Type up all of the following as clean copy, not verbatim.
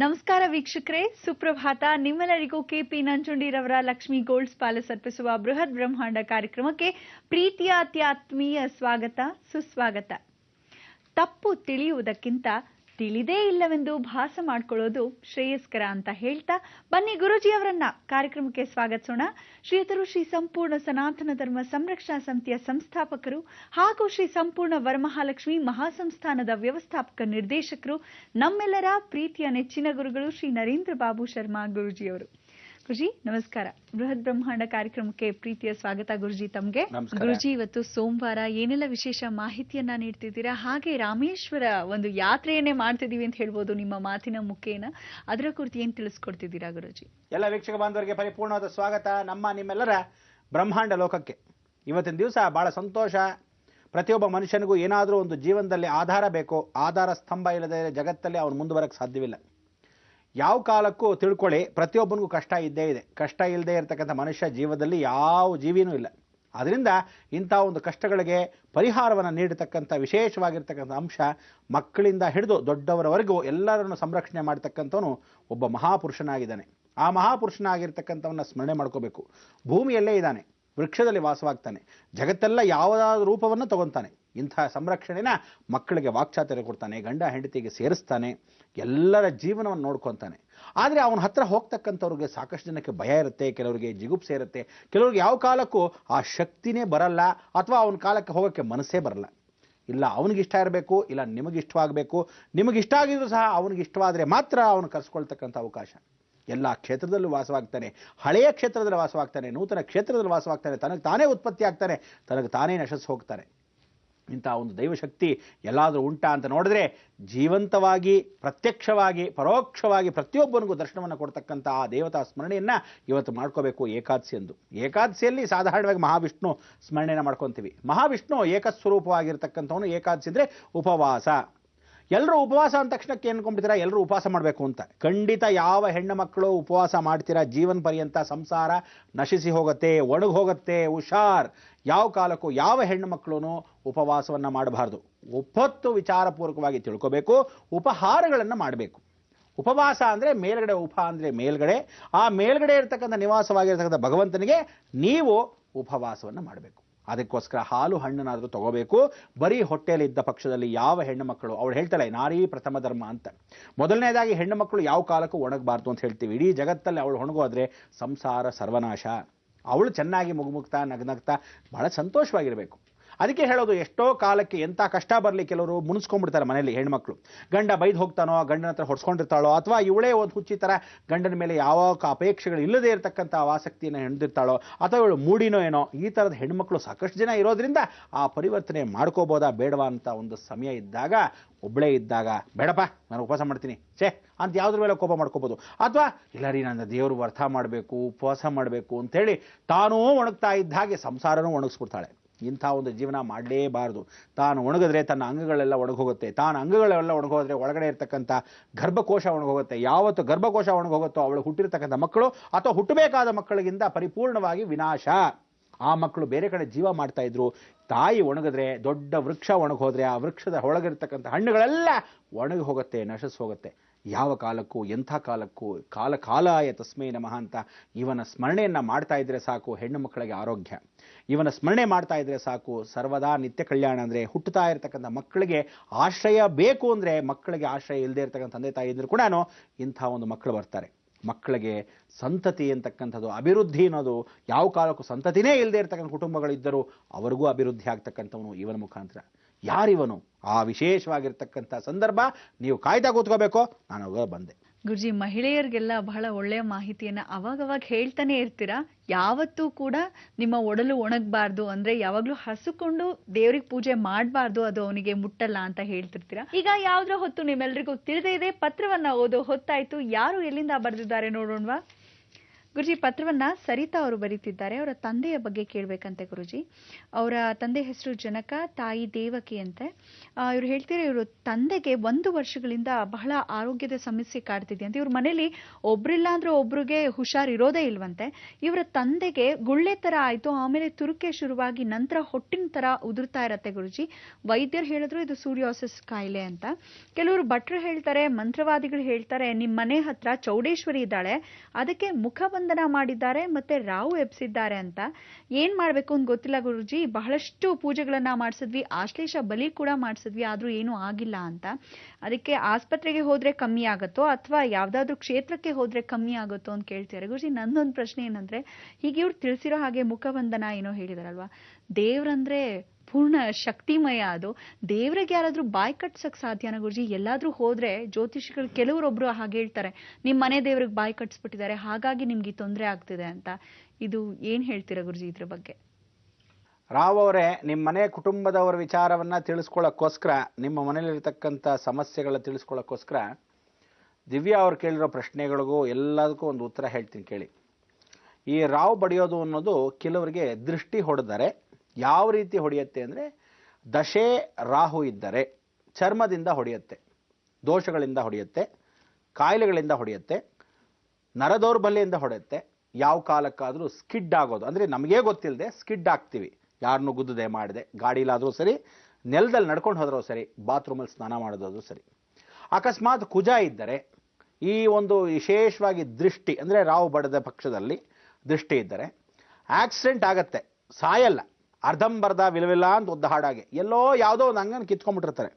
ನಮಸ್ಕಾರ ವೀಕ್ಷಕರೇ, ಸುಪ್ರಭಾತ. ನಿಮ್ಮೆಲ್ಲರಿಗೂ ಕೆಪಿ ನಂಜುಂಡಿರವರ ಲಕ್ಷ್ಮಿ ಗೋಲ್ಡ್ಸ್ ಪ್ಯಾಲೇಸ್ ಅರ್ಪಿಸುವ ಬೃಹತ್ ಬ್ರಹ್ಮಾಂಡ ಕಾರ್ಯಕ್ರಮಕ್ಕೆ ಪ್ರೀತಿಯ ಅತ್ಯಾತ್ಮೀಯ ಸ್ವಾಗತ, ಸುಸ್ವಾಗತ. ತಪ್ಪು ತಿಳಿಯುವುದಕ್ಕಿಂತ ತಿಳಿದೇ ಇಲ್ಲವೆಂದು ಭಾಸ ಮಾಡಿಕೊಳ್ಳೋದು ಶ್ರೇಯಸ್ಕರ ಅಂತ ಹೇಳ್ತಾ ಬನ್ನಿ ಗುರೂಜಿಯವರನ್ನ ಕಾರ್ಯಕ್ರಮಕ್ಕೆ ಸ್ವಾಗತಿಸೋಣ. ಶ್ರೀಯುತರು ಶ್ರೀ ಸಂಪೂರ್ಣ ಸನಾತನ ಧರ್ಮ ಸಂರಕ್ಷಣಾ ಸಮಿತಿಯ ಸಂಸ್ಥಾಪಕರು ಹಾಗೂ ಶ್ರೀ ಸಂಪೂರ್ಣ ವರಮಹಾಲಕ್ಷ್ಮಿ ಮಹಾಸಂಸ್ಥಾನದ ವ್ಯವಸ್ಥಾಪಕ ನಿರ್ದೇಶಕರು, ನಮ್ಮೆಲ್ಲರ ಪ್ರೀತಿಯ ನೆಚ್ಚಿನ ಗುರುಗಳು ಶ್ರೀ ನರೇಂದ್ರ ಬಾಬು ಶರ್ಮಾ ಗುರುಜಿಯವರು. ಗುರುಜಿ ನಮಸ್ಕಾರ. ಬೃಹತ್ ಬ್ರಹ್ಮಾಂಡ ಕಾರ್ಯಕ್ರಮಕ್ಕೆ ಪ್ರೀತಿಯ ಸ್ವಾಗತ ಗುರುಜಿ ತಮ್ಗೆ. ಗುರುಜಿ, ಇವತ್ತು ಸೋಮವಾರ ಏನೆಲ್ಲ ವಿಶೇಷ ಮಾಹಿತಿಯನ್ನ ನೀಡ್ತಿದ್ದೀರಾ, ಹಾಗೆ ರಾಮೇಶ್ವರ ಒಂದು ಯಾತ್ರೆಯನ್ನೇ ಮಾಡ್ತಿದೀವಿ ಅಂತ ಹೇಳ್ಬೋದು ನಿಮ್ಮ ಮಾತಿನ ಮುಖೇನ, ಅದರ ಕುರಿತು ಏನ್ ತಿಳಿಸ್ಕೊಡ್ತಿದ್ದೀರಾ ಗುರುಜಿ? ಎಲ್ಲ ವೀಕ್ಷಕ ಬಾಂಧವರಿಗೆ ಪರಿಪೂರ್ಣವಾದ ಸ್ವಾಗತ ನಿಮ್ಮೆಲ್ಲರ ಬ್ರಹ್ಮಾಂಡ ಲೋಕಕ್ಕೆ. ಇವತ್ತಿನ ದಿವಸ ಬಹಳ ಸಂತೋಷ. ಪ್ರತಿಯೊಬ್ಬ ಮನುಷ್ಯನಿಗೂ ಏನಾದರೂ ಒಂದು ಜೀವನದಲ್ಲಿ ಆಧಾರ ಬೇಕು. ಆಧಾರ ಸ್ತಂಭ ಇಲ್ಲದೆ ಜಗತ್ತಲ್ಲಿ ಅವನು ಮುಂದುವರಕ್ಕೆ ಸಾಧ್ಯವಿಲ್ಲ. ಯಾವ ಕಾಲಕ್ಕೂ ತಿಳ್ಕೊಳ್ಳಿ, ಪ್ರತಿಯೊಬ್ಬನಿಗೂ ಕಷ್ಟ ಇದ್ದೇ ಇದೆ. ಕಷ್ಟ ಇಲ್ಲದೆ ಇರತಕ್ಕಂಥ ಮನುಷ್ಯ ಜೀವನದಲ್ಲಿ ಯಾವ ಜೀವಿನೂ ಇಲ್ಲ. ಅದರಿಂದ ಇಂಥ ಒಂದು ಕಷ್ಟಗಳಿಗೆ ಪರಿಹಾರವನ್ನು ನೀಡತಕ್ಕಂಥ ವಿಶೇಷವಾಗಿರ್ತಕ್ಕಂಥ ಅಂಶ, ಮಕ್ಕಳಿಂದ ಹಿಡಿದು ದೊಡ್ಡವರವರೆಗೂ ಎಲ್ಲರನ್ನು ಸಂರಕ್ಷಣೆ ಮಾಡತಕ್ಕಂಥವನು ಒಬ್ಬ ಮಹಾಪುರುಷನಾಗಿದ್ದಾನೆ. ಆ ಮಹಾಪುರುಷನಾಗಿರ್ತಕ್ಕಂಥವನ್ನ ಸ್ಮರಣೆ ಮಾಡ್ಕೋಬೇಕು. ಭೂಮಿಯಲ್ಲೇ ಇದ್ದಾನೆ, ವೃಕ್ಷದಲ್ಲಿ ವಾಸವಾಗ್ತಾನೆ, ಜಗತ್ತೆಲ್ಲ ಯಾವುದಾದ ರೂಪವನ್ನು ತಗೊತಾನೆ. ಇಂಥ ಸಂರಕ್ಷಣೆನ ಮಕ್ಕಳಿಗೆ ವಾಕ್ಚಾತುರ್ಯ ಕೊಡ್ತಾನೆ, ಗಂಡ ಹೆಂಡತಿಗೆ ಸೇರಿಸ್ತಾನೆ, ಎಲ್ಲರ ಜೀವನವನ್ನು ನೋಡ್ಕೊತಾನೆ. ಆದರೆ ಅವನ ಹತ್ರ ಹೋಗ್ತಕ್ಕಂಥವ್ರಿಗೆ ಸಾಕಷ್ಟು ಜನಕ್ಕೆ ಭಯ ಇರುತ್ತೆ, ಕೆಲವರಿಗೆ ಜಿಗುಪ್ಸೆ ಇರುತ್ತೆ, ಕೆಲವ್ರಿಗೆ ಯಾವ ಕಾಲಕ್ಕೂ ಆ ಶಕ್ತಿನೇ ಬರಲ್ಲ, ಅಥವಾ ಅವನ ಕಾಲಕ್ಕೆ ಹೋಗೋಕ್ಕೆ ಮನಸ್ಸೇ ಬರಲ್ಲ. ಇಲ್ಲ ಅವನಿಗಿಷ್ಟ ಇರಬೇಕು, ಇಲ್ಲ ನಿಮಗಿಷ್ಟವಾಗಬೇಕು. ನಿಮಗಿಷ್ಟ ಆಗಿದ್ರು ಸಹ ಅವನಿಗೆ ಇಷ್ಟವಾದರೆ ಮಾತ್ರ ಅವನು ಕರೆಸ್ಕೊಳ್ತಕ್ಕಂಥ ಅವಕಾಶ. ಎಲ್ಲ ಕ್ಷೇತ್ರದಲ್ಲೂ ವಾಸವಾಗ್ತಾನೆ, ಹಳೆಯ ಕ್ಷೇತ್ರದಲ್ಲಿ ವಾಸವಾಗ್ತಾನೆ, ನೂತನ ಕ್ಷೇತ್ರದಲ್ಲಿ ವಾಸವಾಗ್ತಾನೆ, ತನಗೆ ತಾನೇ ಉತ್ಪತ್ತಿ ಆಗ್ತಾನೆ, ತನಗೆ ತಾನೇ ನಶಿಸಿ ಹೋಗ್ತಾನೆ. ಇಂಥ ಒಂದು ದೈವಶಕ್ತಿ ಎಲ್ಲಾದರೂ ಉಂಟಾ ಅಂತ ನೋಡಿದ್ರೆ, ಜೀವಂತವಾಗಿ, ಪ್ರತ್ಯಕ್ಷವಾಗಿ, ಪರೋಕ್ಷವಾಗಿ ಪ್ರತಿಯೊಬ್ಬನಿಗೂ ದರ್ಶನವನ್ನು ಕೊಡ್ತಕ್ಕಂಥ ಆ ದೇವತಾ ಸ್ಮರಣೆಯನ್ನು ಇವತ್ತು ಮಾಡ್ಕೋಬೇಕು ಏಕಾದಶಿ ಎಂದು. ಏಕಾದಶಿಯಲ್ಲಿ ಸಾಧಾರಣವಾಗಿ ಮಹಾವಿಷ್ಣು ಸ್ಮರಣೆಯನ್ನು ಮಾಡ್ಕೊತೀವಿ. ಮಹಾವಿಷ್ಣು ಏಕಸ್ವರೂಪವಾಗಿರ್ತಕ್ಕಂಥವನು. ಏಕಾದಶಿ ಅಂದರೆ ಉಪವಾಸ. ಎಲ್ಲರೂ ಉಪವಾಸ ಅಂದ ತಕ್ಷಣಕ್ಕೆ ಏನ್ಕೊಂಡ್ಬಿಡ್ತೀರಾ, ಎಲ್ಲರೂ ಉಪವಾಸ ಮಾಡಬೇಕು ಅಂತ. ಖಂಡಿತ ಯಾವ ಹೆಣ್ಣು ಮಕ್ಕಳು ಉಪವಾಸ ಮಾಡ್ತೀರಾ, ಜೀವನ ಪರ್ಯಂತ ಸಂಸಾರ ನಶಿಸಿ ಹೋಗುತ್ತೆ, ಒಣಗಿ ಹೋಗುತ್ತೆ. ಹುಷಾರ್. ಯಾವ ಕಾಲಕ್ಕೂ ಯಾವ ಹೆಣ್ಣು ಮಕ್ಕಳು ಉಪವಾಸವನ್ನು ಮಾಡಬಾರ್ದು. ಒಪ್ಪತ್ತು ವಿಚಾರಪೂರ್ವಕವಾಗಿ ತಿಳ್ಕೋಬೇಕು. ಉಪಹಾರಗಳನ್ನು ಮಾಡಬೇಕು. ಉಪವಾಸ ಅಂದರೆ ಮೇಲ್ಗಡೆ, ಉಪ ಅಂದರೆ ಮೇಲ್ಗಡೆ, ಆ ಮೇಲ್ಗಡೆ ಇರತಕ್ಕಂಥ ನಿವಾಸವಾಗಿರ್ತಕ್ಕಂಥ ಭಗವಂತನಿಗೆ ನೀವು ಉಪವಾಸವನ್ನು ಮಾಡಬೇಕು. ಅದಕ್ಕೋಸ್ಕರ ಹಾಲು ಹಣ್ಣನ್ನಾದರೂ ತಗೋಬೇಕು. ಬರೀ ಹೊಟ್ಟೆಯಲ್ಲಿ ಇದ್ದ ಪಕ್ಷದಲ್ಲಿ ಯಾವ ಹೆಣ್ಣು ಮಕ್ಕಳು, ಅವಳು ಹೇಳ್ತಾಳೆ ನಾರೀ ಪ್ರಥಮ ಧರ್ಮ ಅಂತ. ಮೊದಲನೇದಾಗಿ ಹೆಣ್ಣು ಮಕ್ಕಳು ಯಾವ ಕಾಲಕ್ಕೂ ಒಣಗಬಾರ್ದು ಅಂತ ಹೇಳ್ತೀವಿ. ಇಡೀ ಜಗತ್ತಲ್ಲಿ ಅವಳು ಒಣಗೋದ್ರೆ ಸಂಸಾರ ಸರ್ವನಾಶ. ಅವಳು ಚೆನ್ನಾಗಿ ಮುಗುಮುಗ್ತಾ ನಗ್ನಗ್ತಾ ಬಹಳ ಸಂತೋಷವಾಗಿರಬೇಕು. ಅದಕ್ಕೆ ಹೇಳೋದು, ಎಷ್ಟೋ ಕಾಲಕ್ಕೆ ಎಂಥ ಕಷ್ಟ ಬರಲಿ ಕೆಲವರು ಮುನಿಸ್ಕೊಂಡ್ಬಿಡ್ತಾರೆ ಮನೆಯಲ್ಲಿ ಹೆಣ್ಮಕ್ಳು. ಗಂಡ ಬೈದು ಹೋಗ್ತಾನೋ, ಗಂಡನ ಹತ್ರ ಹೊಡ್ಸ್ಕೊಂಡಿರ್ತಾಳೋ, ಅಥವಾ ಇವಳೇ ಒಂದು ಹುಚ್ಚಿ ಥರ ಗಂಡನ ಮೇಲೆ ಯಾವ ಅಪೇಕ್ಷೆಗಳು ಇಲ್ಲದೆ ಇರತಕ್ಕಂಥ ಆಸಕ್ತಿಯನ್ನು ಹೆಣ್ದಿರ್ತಾಳೋ, ಅಥವಾ ಇವಳು ಮೂಡಿನೋ ಏನೋ, ಈ ಥರದ ಹೆಣ್ಮಕ್ಳು ಸಾಕಷ್ಟು ಜನ ಇರೋದ್ರಿಂದ ಆ ಪರಿವರ್ತನೆ ಮಾಡ್ಕೋಬೋದಾ ಬೇಡವಾ ಅಂತ ಒಂದು ಸಮಯ ಇದ್ದಾಗ, ಒಬ್ಬಳೇ ಇದ್ದಾಗ, ಬೇಡಪ್ಪ ನಾನು ಉಪವಾಸ ಮಾಡ್ತೀನಿ ಅಂತ ಯಾವುದ್ರ ಮೇಲೆ ಕೋಪ ಮಾಡ್ಕೋಬೋದು. ಅಥವಾ ಇಲ್ಲ ರೀ, ನನ್ನ ದೇವರು ವ್ರತ ಮಾಡಬೇಕು, ಉಪವಾಸ ಮಾಡಬೇಕು ಅಂಥೇಳಿ ತಾನೂ ಒಣಗ್ತಾ ಇದ್ದ ಹಾಗೆ ಸಂಸಾರನೂ ಒಣಗಿಸ್ಬಿಡ್ತಾಳೆ. ಇಂಥ ಒಂದು ಜೀವನ ಮಾಡಲೇಬಾರದು. ತಾನು ಒಣಗಿದ್ರೆ ತನ್ನ ಅಂಗಗಳೆಲ್ಲ ಒಣಗೋಗುತ್ತೆ. ತಾನು ಅಂಗಗಳೆಲ್ಲ ಒಣಗೋದ್ರೆ ಒಳಗಡೆ ಇರ್ತಕ್ಕಂಥ ಗರ್ಭಕೋಶ ಒಣಗೋಗುತ್ತೆ. ಯಾವತ್ತು ಗರ್ಭಕೋಶ ಒಣಗೋಗುತ್ತೋ ಅವಳು ಹುಟ್ಟಿರ್ತಕ್ಕಂಥ ಮಕ್ಕಳು ಅಥವಾ ಹುಟ್ಟಬೇಕಾದ ಮಕ್ಕಳಿಗಿಂತ ಪರಿಪೂರ್ಣವಾಗಿ ವಿನಾಶ. ಆ ಮಕ್ಕಳು ಬೇರೆ ಕಡೆ ಜೀವ ಮಾಡ್ತಾ ಇದ್ರು. ತಾಯಿ ಒಣಗಿದ್ರೆ, ದೊಡ್ಡ ವೃಕ್ಷ ಒಣಗೋದ್ರೆ ಆ ವೃಕ್ಷದ ಒಳಗಿರ್ತಕ್ಕಂಥ ಹಣ್ಣುಗಳೆಲ್ಲ ಒಣಗಿ ಹೋಗುತ್ತೆ, ನಶಿಸಿ ಹೋಗುತ್ತೆ. ಯಾವ ಕಾಲಕ್ಕೂ ಎಂಥ ಕಾಲಕ್ಕೂ ಕಾಲಾಯ ತಸ್ಮೈ ನಮಃ ಅಂತ ಇವನ ಸ್ಮರಣೆಯನ್ನು ಮಾಡ್ತಾ ಇದ್ರೆ ಸಾಕು, ಹೆಣ್ಣು ಮಕ್ಕಳಿಗೆ ಆರೋಗ್ಯ. ಇವನ ಸ್ಮರಣೆ ಮಾಡ್ತಾ ಇದ್ರೆ ಸಾಕು, ಸರ್ವದಾ ನಿತ್ಯ ಕಲ್ಯಾಣ. ಅಂದರೆ ಹುಟ್ಟುತ್ತಾ ಇರತಕ್ಕಂಥ ಮಕ್ಕಳಿಗೆ ಆಶ್ರಯ ಬೇಕು. ಅಂದರೆ ಮಕ್ಕಳಿಗೆ ಆಶ್ರಯ ಇಲ್ಲದೆ ಇರತಕ್ಕಂಥ ತಂದೆ ತಾಯಿ ಇದ್ರೂ ಕೂಡ ಇಂಥ ಒಂದು ಮಕ್ಕಳು ಬರ್ತಾರೆ. ಮಕ್ಕಳಿಗೆ ಸಂತತಿ ಅಂತಕ್ಕಂಥದ್ದು, ಅಭಿವೃದ್ಧಿ ಅನ್ನೋದು, ಯಾವ ಕಾಲಕ್ಕೂ ಸಂತತಿನೇ ಇಲ್ಲದೆ ಇರತಕ್ಕಂಥ ಕುಟುಂಬಗಳಿದ್ದರೂ ಅವರಿಗೂ ಅಭಿವೃದ್ಧಿ ಆಗ್ತಕ್ಕಂಥವನು ಇವನ ಮುಖಾಂತರ. ಯಾರಿವನು? ಆ ವಿಶೇಷವಾಗಿರ್ತಕ್ಕಂಥ ಸಂದರ್ಭ ನೀವು ಕಾಯ್ತಾ ಕೂತ್ಕೋಬೇಕು. ನಾನು ಅವಾಗ ಬಂದೆ. ಗುರುಜಿ, ಮಹಿಳೆಯರಿಗೆಲ್ಲ ಬಹಳ ಒಳ್ಳೆಯ ಮಾಹಿತಿಯನ್ನ ಅವಾಗವಾಗ ಹೇಳ್ತಾನೆ ಇರ್ತೀರಾ. ಯಾವತ್ತೂ ಕೂಡ ನಿಮ್ಮ ಒಡಲು ಒಣಗಬಾರ್ದು, ಅಂದ್ರೆ ಯಾವಾಗ್ಲೂ ಹಸುಕೊಂಡು ದೇವ್ರಿಗೆ ಪೂಜೆ ಮಾಡಬಾರ್ದು, ಅದು ಅವನಿಗೆ ಮುಟ್ಟಲ್ಲ ಅಂತ ಹೇಳ್ತಿರ್ತೀರಾ. ಈಗ ಯಾವ್ದ್ರ ಹೊತ್ತು ನಿಮ್ಮೆಲ್ರಿಗೂ ತಿಳಿದೇ ಇದೆ, ಪತ್ರವನ್ನ ಓದೋ ಹೊತ್ತಾಯ್ತು. ಯಾರು ಎಲ್ಲಿಂದ ಬರೆದಿದ್ದಾರೆ ನೋಡೋಣವಾ? ಗುರುಜಿ, ಪತ್ರವನ್ನ ಸರಿತಾ ಅವರು ಬರೀತಿದ್ದಾರೆ. ಅವರ ತಂದೆಯ ಬಗ್ಗೆ ಕೇಳಬೇಕಂತೆ ಗುರುಜಿ. ಅವರ ತಂದೆ ಹೆಸರು ಜನಕ, ತಾಯಿ ದೇವಕಿ ಅಂತೆ. ಇವ್ರು ಹೇಳ್ತಾರೆ, ಇವರು ತಂದೆಗೆ 1 ವರ್ಷಗಳಿಂದ ಬಹಳ ಆರೋಗ್ಯದ ಸಮಸ್ಯೆ ಕಾಡ್ತಿದೆ ಅಂತ. ಇವ್ರ ಮನೇಲಿ ಒಬ್ರಿಲ್ಲ ಅಂದ್ರೆ ಒಬ್ರಿಗೆ ಹುಷಾರ್ ಇರೋದೇ ಇಲ್ವಂತೆ. ಇವರ ತಂದೆಗೆ ಗುಳ್ಳೆ ತರ ಆಯ್ತು, ಆಮೇಲೆ ತುರುಕೆ ಶುರುವಾಗಿ ನಂತರ ಹೊಟ್ಟಿನ ತರ ಉದುರ್ತಾ ಇರತ್ತೆ ಗುರುಜಿ. ವೈದ್ಯರು ಹೇಳಿದ್ರು ಇದು ಸೂರಿಯಾಸಿಸ್ ಕಾಯಿಲೆ ಅಂತ. ಕೆಲವರು ಭಟ್ರು ಹೇಳ್ತಾರೆ, ಮಂತ್ರವಾದಿಗಳು ಹೇಳ್ತಾರೆ, ನಿಮ್ ಮನೆ ಹತ್ರ ಚೌಡೇಶ್ವರಿ ಇದ್ದಾಳೆ, ಅದಕ್ಕೆ ಮುಖಬಂಧನ ಮಾಡಿದ್ದಾರೆ ಮತ್ತೆ ರಾವು ಎಬ್ಸಿದ್ದಾರೆ ಅಂತ. ಏನ್ ಮಾಡ್ಬೇಕು ಅಂತ ಗೊತ್ತಿಲ್ಲ ಗುರುಜಿ. ಬಹಳಷ್ಟು ಪೂಜೆಗಳನ್ನ ಮಾಡಿಸಿದ್ವಿ, ಆಶ್ಲೇಷ ಬಲಿ ಕೂಡ ಮಾಡಿಸಿದ್ವಿ, ಆದ್ರೂ ಏನೂ ಆಗಿಲ್ಲ ಅಂತ. ಅದಕ್ಕೆ ಆಸ್ಪತ್ರೆಗೆ ಹೋದ್ರೆ ಕಮ್ಮಿ ಆಗತ್ತೋ ಅಥವಾ ಯಾವ್ದಾದ್ರು ಕ್ಷೇತ್ರಕ್ಕೆ ಹೋದ್ರೆ ಕಮ್ಮಿ ಆಗುತ್ತೋ ಅಂತ ಕೇಳ್ತಾರೆ ಗುರುಜಿ. ನಂದೊಂದು ಪ್ರಶ್ನೆ ಏನಂದ್ರೆ, ಹೀಗೆ ಇವ್ರು ತಿಳಿಸಿರೋ ಹಾಗೆ ಮುಖಬಂಧನ ಏನೋ ಹೇಳಿದಾರಲ್ವಾ, ದೇವ್ರಂದ್ರೆ ಪೂರ್ಣ ಶಕ್ತಿಮಯ. ಅದು ದೇವ್ರಿಗೆ ಯಾರಾದ್ರೂ ಬಾಯ್ ಕಟ್ಸಕ್ ಸಾಧ್ಯನಾ ಗುರುಜಿ? ಎಲ್ಲಾದ್ರೂ ಹೋದ್ರೆ ಜ್ಯೋತಿಷಿಗಳು ಕೆಲವರೊಬ್ರು ಹಾಗೆ ಹೇಳ್ತಾರೆ, ನಿಮ್ ಮನೆ ದೇವ್ರಿಗೆ ಬಾಯ್ ಕಟ್ಸ್ಬಿಟ್ಟಿದ್ದಾರೆ, ಹಾಗಾಗಿ ನಿಮ್ಗೆ ತೊಂದರೆ ಆಗ್ತಿದೆ ಅಂತ. ಇದು ಏನ್ ಹೇಳ್ತೀರಾ ಗುರುಜಿ ಇದ್ರ ಬಗ್ಗೆ? ರಾವ್ ಅವರೇ, ನಿಮ್ಮ ಮನೆ ಕುಟುಂಬದವರ ವಿಚಾರವನ್ನ ತಿಳಿಸ್ಕೊಳ್ಳೋಕ್ಕೋಸ್ಕರ, ನಿಮ್ಮ ಮನೇಲಿರ್ತಕ್ಕಂಥ ಸಮಸ್ಯೆಗಳ ತಿಳಿಸ್ಕೊಳ್ಳೋಕ್ಕೋಸ್ಕರ ದಿವ್ಯಾ ಅವ್ರು ಕೇಳಿರೋ ಪ್ರಶ್ನೆಗಳಿಗೂ ಎಲ್ಲದಕ್ಕೂ ಒಂದು ಉತ್ತರ ಹೇಳ್ತೀನಿ ಕೇಳಿ. ಈ ರಾವ್ ಬಡಿಯೋದು ಅನ್ನೋದು ಕೆಲವರಿಗೆ ದೃಷ್ಟಿ ಹೊಡೆದರೆ ಯಾವ ರೀತಿ ಹೊಡೆಯುತ್ತೆ ಅಂದರೆ, ದಶೆ ರಾಹು ಇದ್ದರೆ ಚರ್ಮದಿಂದ ಹೊಡೆಯುತ್ತೆ, ದೋಷಗಳಿಂದ ಹೊಡೆಯುತ್ತೆ, ಕಾಯಿಲೆಗಳಿಂದ ಹೊಡೆಯುತ್ತೆ, ನರದೌರ್ಬಲ್ಯದಿಂದ ಹೊಡೆಯುತ್ತೆ. ಯಾವ ಕಾಲಕ್ಕಾದರೂ ಸ್ಕಿಡ್ ಆಗೋದು ಅಂದರೆ ನಮಗೇ ಗೊತ್ತಿಲ್ಲದೆ ಸ್ಕಿಡ್ ಆಗ್ತೀವಿ. ಯಾರನ್ನೂ ಗುದ್ದದೆ ಮಾಡಿದೆ, ಗಾಡಿಲಾದರೂ ಸರಿ, ನೆಲದಲ್ಲಿ ನಡ್ಕೊಂಡು ಹೋದ್ರೂ ಸರಿ, ಬಾತ್ರೂಮಲ್ಲಿ ಸ್ನಾನ ಮಾಡೋದಾದ್ರೂ ಸರಿ. ಅಕಸ್ಮಾತ್ ಕುಜ ಇದ್ದರೆ, ಈ ಒಂದು ವಿಶೇಷವಾಗಿ ದೃಷ್ಟಿ ಅಂದರೆ ರಾವು ಬಡದ ಪಕ್ಷದಲ್ಲಿ ದೃಷ್ಟಿ ಇದ್ದರೆ ಆಕ್ಸಿಡೆಂಟ್ ಆಗತ್ತೆ, ಸಾಯಲ್ಲ, ಅರ್ಧಂಬರ್ಧ ವಿಲವಿಲ್ಲ ಅಂತ ಒದ್ದ ಹಾಡಾಗೆ ಎಲ್ಲೋ ಯಾವುದೋ ಒಂದು ಅಂಗನ ಕಿತ್ಕೊಂಡ್ಬಿಟ್ಟಿರ್ತಾರೆ.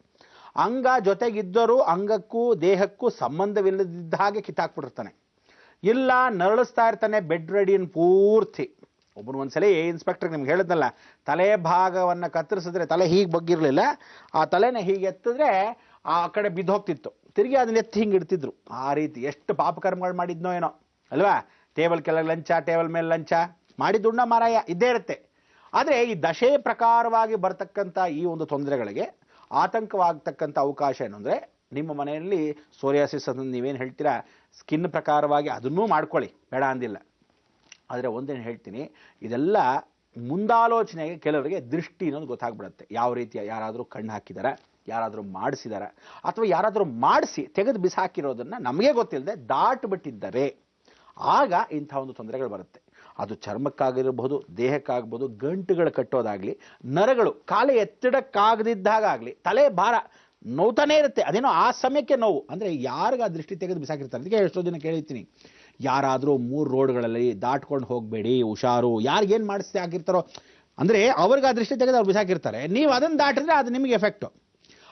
ಅಂಗ ಜೊತೆಗಿದ್ದರೂ ಅಂಗಕ್ಕೂ ದೇಹಕ್ಕೂ ಸಂಬಂಧವಿಲ್ಲದಿದ್ದ ಹಾಗೆ ಕಿತ್ತಾಕ್ಬಿಟ್ಟಿರ್ತಾನೆ. ಇಲ್ಲ ನರಳಿಸ್ತಾ ಇರ್ತಾನೆ ಬೆಡ್ ರೆಡಿಯನ್ನು ಪೂರ್ತಿ. ಒಬ್ಬನು ಒಂದ್ಸಲಿ ಇನ್ಸ್ಪೆಕ್ಟರ್ ನಿಮ್ಗೆ ಹೇಳಿದ್ನಲ್ಲ, ತಲೆ ಭಾಗವನ್ನು ಕತ್ತರಿಸಿದ್ರೆ ತಲೆ ಹೀಗೆ ಬಗ್ಗಿರಲಿಲ್ಲ, ಆ ತಲೆನ ಹೀಗೆ ಎತ್ತಿದ್ರೆ ಆ ಕಡೆ ಬಿದ್ದು ಹೋಗ್ತಿತ್ತು, ತಿರುಗಿ ಅದನ್ನ ಎತ್ತಿ ಹಿಂಗೆ ಇಡ್ತಿದ್ರು. ಆ ರೀತಿ ಎಷ್ಟು ಪಾಪಕರ್ಮಗಳು ಮಾಡಿದ್ನೋ ಏನೋ ಅಲ್ವಾ. ಟೇಬಲ್ ಕೆಳಗೆ ಲಂಚ, ಟೇಬಲ್ ಮೇಲೆ ಲಂಚ ಮಾಡಿದ್ದುಣ್ಣ ಮಾರಾಯ ಇದ್ದೇ ಇರುತ್ತೆ. ಆದರೆ ಈ ದಶೆ ಪ್ರಕಾರವಾಗಿ ಬರ್ತಕ್ಕಂಥ ಈ ಒಂದು ತೊಂದರೆಗಳಿಗೆ ಆತಂಕವಾಗ್ತಕ್ಕಂಥ ಅವಕಾಶ ಏನು ಅಂದರೆ, ನಿಮ್ಮ ಮನೆಯಲ್ಲಿ ಸೋರಿಯಾಸಿಸ್ ಅದನ್ನು ನೀವೇನು ಹೇಳ್ತೀರಾ, ಸ್ಕಿನ್ ಪ್ರಕಾರವಾಗಿ ಅದನ್ನೂ ಮಾಡ್ಕೊಳ್ಳಿ, ಬೇಡ ಅಂದಿಲ್ಲ. ಆದರೆ ಒಂದೇನು ಹೇಳ್ತೀನಿ, ಇದೆಲ್ಲ ಮುಂದಾಲೋಚನೆಗೆ ಕೆಲವರಿಗೆ ದೃಷ್ಟಿ ಅನ್ನೋದು ಗೊತ್ತಾಗ್ಬಿಡುತ್ತೆ. ಯಾವ ರೀತಿಯ ಯಾರಾದರೂ ಕಣ್ಣು ಹಾಕಿದಾರ, ಯಾರಾದರೂ ಮಾಡಿಸಿದಾರ, ಅಥವಾ ಯಾರಾದರೂ ಮಾಡಿಸಿ ತೆಗೆದು ಬಿಸಾಕಿರೋದನ್ನು ನಮಗೆ ಗೊತ್ತಿಲ್ಲದೆ ದಾಟ್ಬಿಟ್ಟಿದ್ದರೆ ಆಗ ಇಂಥ ಒಂದು ತೊಂದರೆಗಳು ಬರುತ್ತೆ. ಅದು ಚರ್ಮಕ್ಕಾಗಿರಬಹುದು, ದೇಹಕ್ಕಾಗ್ಬೋದು, ಗಂಟುಗಳು ಕಟ್ಟೋದಾಗಲಿ, ನರಗಳು ಕಾಲ ಎತ್ತಿಡಕ್ಕಾಗದಿದ್ದಾಗಲಿ, ತಲೆ ಭಾರ ನೋವ್ತಾನೇ ಇರುತ್ತೆ. ಅದೇನೋ ಆ ಸಮಯಕ್ಕೆ ನೋವು. ಅಂದರೆ ಯಾರಿಗ ಆ ದೃಷ್ಟಿ ತೆಗೆದು ಬಿಸಾಕಿರ್ತಾರೆ. ಅದಕ್ಕೆ ಎಷ್ಟೋ ದಿನ ಕೇಳಿರ್ತೀನಿ, ಯಾರಾದರೂ 3 ರೋಡ್ಗಳಲ್ಲಿ ದಾಟ್ಕೊಂಡು ಹೋಗಬೇಡಿ, ಹುಷಾರು. ಯಾರಿಗೇನು ಮಾಡಿಸಿ ಹಾಕಿರ್ತಾರೋ ಅಂದರೆ ಅವ್ರಿಗೆ ಆ ದೃಷ್ಟಿ ತೆಗೆದು ಅವ್ರು ಬಿಸಾಕಿರ್ತಾರೆ. ನೀವು ಅದನ್ನು ದಾಟಿದ್ರೆ ಅದು ನಿಮಗೆ ಎಫೆಕ್ಟು.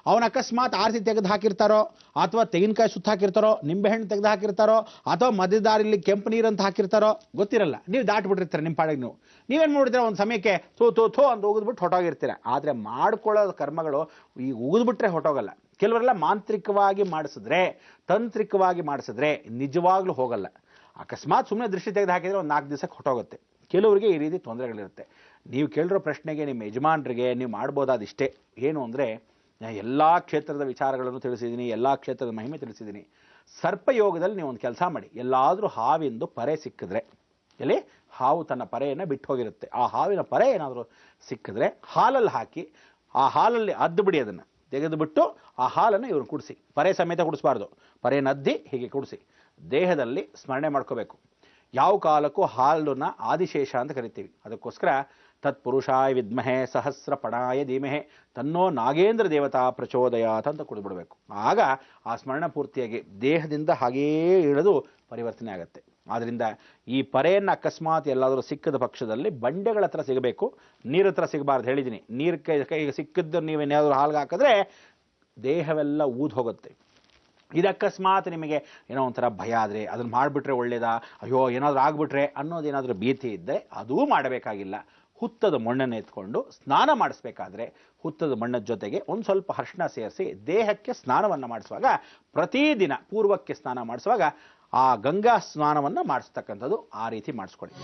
ಅವನ ಅಕಸ್ಮಾತ್ ಆರತಿ ತೆಗೆದು ಹಾಕಿರ್ತಾರೋ, ಅಥವಾ ತೆಂಗಿನಕಾಯಿ ಸುತ್ತ ಹಾಕಿರ್ತಾರೋ, ನಿಂಬೆಹಣ್ಣು ತೆಗೆದು ಹಾಕಿರ್ತಾರೋ, ಅಥವಾ ಮಧ್ಯದಾರಿಲಿ ಕೆಂಪು ನೀರು ಅಂತ ಹಾಕಿರ್ತಾರೋ ಗೊತ್ತಿರಲ್ಲ. ನೀವು ದಾಟ್ಬಿಟ್ಟಿರ್ತಾರೆ ನಿಮ್ಮ ಪಾಡಿಗೆ. ನೀವೇನು ಮಾಡಿದ್ರೆ ಒಂದು ಸಮಯಕ್ಕೆ ಥೋ ಅಂತ ಉಗಿದ್ಬಿಟ್ಟು ಹೊಟ್ಟೋಗಿರ್ತೀರ. ಆದರೆ ಮಾಡ್ಕೊಳ್ಳೋ ಕರ್ಮಗಳು ಈಗ ಉಗಿದ್ಬಿಟ್ರೆ ಹೊಟ್ಟೋಗಲ್ಲ. ಕೆಲವರೆಲ್ಲ ಮಾಂತ್ರಿಕವಾಗಿ ಮಾಡಿಸಿದ್ರೆ, ತಾಂತ್ರಿಕವಾಗಿ ಮಾಡಿಸಿದ್ರೆ ನಿಜವಾಗ್ಲೂ ಹೋಗಲ್ಲ. ಅಕಸ್ಮಾತ್ ಸುಮ್ಮನೆ ದೃಷ್ಟಿ ತೆಗೆದು ಹಾಕಿದ್ರೆ ಒಂದು 4 ದಿವಸಕ್ಕೆ ಹೊಟ್ಟೋಗುತ್ತೆ. ಕೆಲವರಿಗೆ ಈ ರೀತಿ ತೊಂದರೆಗಳಿರುತ್ತೆ. ನೀವು ಕೇಳಿರೋ ಪ್ರಶ್ನೆಗೆ ನಿಮ್ಮ ಯಜಮಾನರಿಗೆ ನೀವು ಮಾಡ್ಬೋದಾದಿಷ್ಟೇ. ಏನು ಅಂದರೆ, ಎಲ್ಲ ಕ್ಷೇತ್ರದ ವಿಚಾರಗಳನ್ನು ತಿಳಿಸಿದ್ದೀನಿ, ಎಲ್ಲ ಕ್ಷೇತ್ರದ ಮಹಿಮೆ ತಿಳಿಸಿದ್ದೀನಿ. ಸರ್ಪಯೋಗದಲ್ಲಿ ನೀವು ಒಂದು ಕೆಲಸ ಮಾಡಿ. ಎಲ್ಲಾದರೂ ಹಾವಿಂದು ಪರೆ ಸಿಕ್ಕಿದ್ರೆ, ಎಲ್ಲಿ ಹಾವು ತನ್ನ ಪರೆಯನ್ನು ಬಿಟ್ಟು ಹೋಗಿರುತ್ತೆ, ಆ ಹಾವಿನ ಪರೆ ಏನಾದರೂ ಸಿಕ್ಕಿದ್ರೆ ಹಾಲಲ್ಲಿ ಹಾಕಿ, ಆ ಹಾಲಲ್ಲಿ ಅದ್ದು ಬಿಡಿ, ಅದನ್ನು ತೆಗೆದುಬಿಟ್ಟು ಆ ಹಾಲನ್ನು ಇವ್ರು ಕುಡಿಸಿ. ಪರೆ ಸಮೇತ ಕುಡಿಸ್ಬಾರ್ದು, ಪರೆನದ್ದಿ ಹೀಗೆ ಕುಡಿಸಿ. ದೇಹದಲ್ಲಿ ಸ್ಮರಣೆ ಮಾಡ್ಕೋಬೇಕು. ಯಾವ ಕಾಲಕ್ಕೂ ಹಾಲನ್ನ ಆದಿಶೇಷ ಅಂತ ಕರಿತೀವಿ. ಅದಕ್ಕೋಸ್ಕರ ತತ್ಪುರುಷಾಯ ವಿದ್ಮಹೆ ಸಹಸ್ರ ಪಣಾಯ ಧೀಮಹೆ ತನ್ನೋ ನಾಗೇಂದ್ರ ದೇವತಾ ಪ್ರಚೋದಯಾತ್ ಅಂತ ಕುಡಿದ್ಬಿಡ್ಬೇಕು. ಆಗ ಆ ಸ್ಮರಣ ಪೂರ್ತಿಯಾಗಿ ದೇಹದಿಂದ ಹಾಗೇ ಇಳಿದು ಪರಿವರ್ತನೆ ಆಗುತ್ತೆ. ಆದ್ದರಿಂದ ಈ ಪರೆಯನ್ನು ಅಕಸ್ಮಾತ್ ಎಲ್ಲಾದರೂ ಸಿಕ್ಕದ ಪಕ್ಷದಲ್ಲಿ ಬಂಡೆಗಳ ಹತ್ರ ಸಿಗಬೇಕು, ನೀರ ಹತ್ರ ಸಿಗಬಾರ್ದು. ಹೇಳಿದ್ದೀನಿ, ನೀರು ಕೈಗೆ ಸಿಕ್ಕಿದ್ದು ನೀವೇನಾದರೂ ಹಾಲ್ಗೆ ಹಾಕಿದ್ರೆ ದೇಹವೆಲ್ಲ ಊದ್ ಹೋಗುತ್ತೆ. ಇದು ಅಕಸ್ಮಾತ್ ನಿಮಗೆ ಏನೋ ಒಂಥರ ಭಯ ಆದರೆ, ಅದನ್ನು ಮಾಡಿಬಿಟ್ರೆ ಒಳ್ಳೇದಾ, ಅಯ್ಯೋ ಏನಾದರೂ ಆಗಿಬಿಟ್ರೆ ಅನ್ನೋದೇನಾದರೂ ಭೀತಿ ಇದ್ದರೆ ಅದೂ ಮಾಡಬೇಕಾಗಿಲ್ಲ. ಹುತ್ತದ ಮಣ್ಣನ್ನು ಎತ್ಕೊಂಡು ಸ್ನಾನ ಮಾಡಿಸ್ಬೇಕಾದ್ರೆ ಹುತ್ತದ ಮಣ್ಣದ ಜೊತೆಗೆ ಒಂದು ಸ್ವಲ್ಪ ಅರಿಶಿನ ಸೇರಿಸಿ ದೇಹಕ್ಕೆ ಸ್ನಾನವನ್ನು ಮಾಡಿಸುವಾಗ, ಪ್ರತಿದಿನ ಪೂರ್ವಕ್ಕೆ ಸ್ನಾನ ಮಾಡಿಸುವಾಗ ಆ ಗಂಗಾ ಸ್ನಾನವನ್ನು ಮಾಡಿಸ್ತಕ್ಕಂಥದ್ದು ಆ ರೀತಿ ಮಾಡಿಸ್ಕೊಳ್ಳಿ.